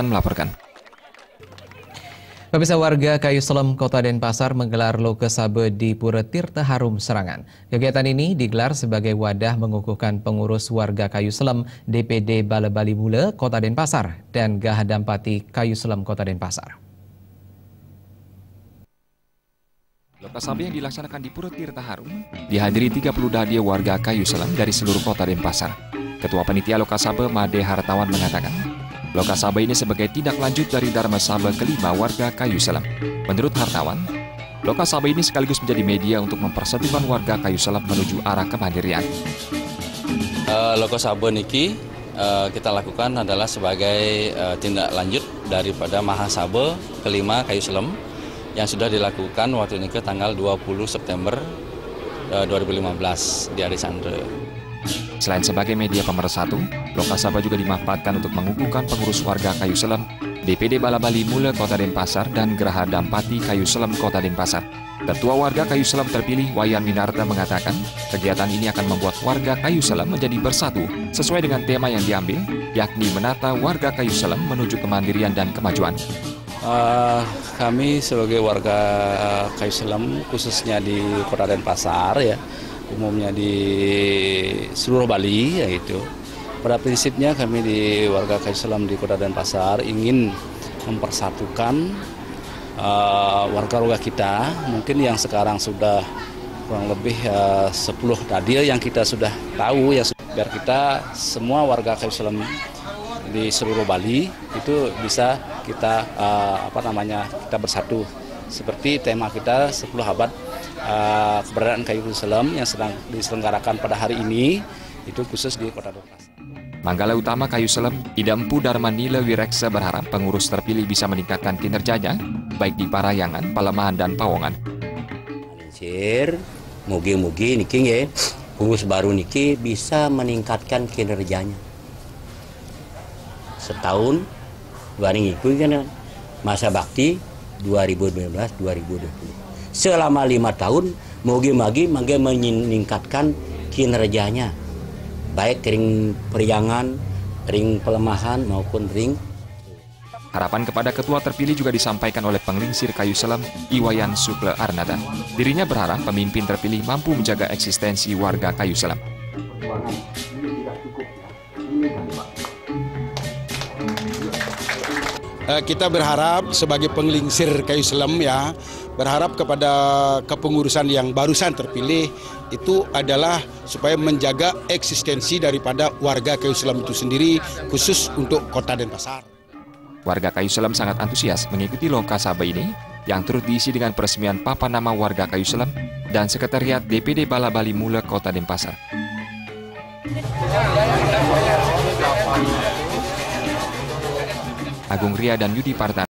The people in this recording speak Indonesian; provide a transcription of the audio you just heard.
melaporkan. Pemirsa, warga Kayu Selem, Kota Denpasar menggelar Lokasabe di Pura Tirta Harum Serangan. Kegiatan ini digelar sebagai wadah mengukuhkan pengurus warga Kayu Selem, DPD Bala Bali Mula, Kota Denpasar, dan Gahadampati Kayu Selem, Kota Denpasar. Lokasabe yang dilaksanakan di Pura Tirta Harum dihadiri 30 dadia warga Kayu Selem dari seluruh Kota Denpasar. Ketua Panitia Lokasabe Made Hartawan mengatakan, Lokasabe ini sebagai tindak lanjut dari Dharma Sabe kelima warga Kayu Selem. Menurut Hartawan, Lokasabe ini sekaligus menjadi media untuk mempersatukan warga Kayu Selem menuju arah kemandirian. Lokasabe niki kita lakukan adalah sebagai tindak lanjut daripada Mahasabe kelima Kayu Selem yang sudah dilakukan waktu ini ke tanggal 20 September 2015 di Arisandre. Selain sebagai media pemersatu, Lokasabe juga dimanfaatkan untuk mengukuhkan pengurus warga Kayu Selem, DPD Bala Bali Mula Kota Denpasar, dan Gahadampati Kayu Selem Kota Denpasar. Ketua warga Kayu Selem terpilih Wayan Minarta mengatakan, kegiatan ini akan membuat warga Kayu Selem menjadi bersatu sesuai dengan tema yang diambil, yakni menata warga Kayu Selem menuju kemandirian dan kemajuan. Kami sebagai warga Kayu Selem, khususnya di Kota Denpasar, ya, umumnya di seluruh Bali, yaitu pada prinsipnya kami di warga Kayu Selem di Kota Denpasar ingin mempersatukan warga-warga kita, mungkin yang sekarang sudah kurang lebih 10 dadia yang kita sudah tahu, ya, biar kita semua warga Kayu Selem di seluruh Bali itu bisa kita kita bersatu seperti tema kita 10 abad keberadaan Kayu Selem yang sedang diselenggarakan pada hari ini, itu khusus di Kota Denpasar. Manggala Utama Kayu Selem, Idampu Darmanila Wireksa berharap pengurus terpilih bisa meningkatkan kinerjanya baik di Parayangan, Palemahan, dan Pawongan. Mugi-mugi niki nggih pengurus baru niki bisa meningkatkan kinerjanya. Setahun bareng iku kan masa bakti 2019-2020. Selama 5 tahun mugi-mugi mangga meningkatkan kinerjanya, baik ring Periangan, ring Pelemahan maupun ring. Harapan kepada ketua terpilih juga disampaikan oleh penglingsir Kayu Selem, Iwayan Sukle Arnada. Dirinya berharap pemimpin terpilih mampu menjaga eksistensi warga Kayu Selem. Kita berharap sebagai penglingsir Kayu Selem, ya, berharap kepada kepengurusan yang barusan terpilih itu adalah supaya menjaga eksistensi daripada warga Kayu Selem itu sendiri, khusus untuk Kota Denpasar. Warga Kayu Selem sangat antusias mengikuti Lokasabe ini yang turut diisi dengan peresmian papan nama warga Kayu Selem dan Sekretariat DPD Bala Bali Mula Kota Denpasar. Agung Ria dan Yudi Parta.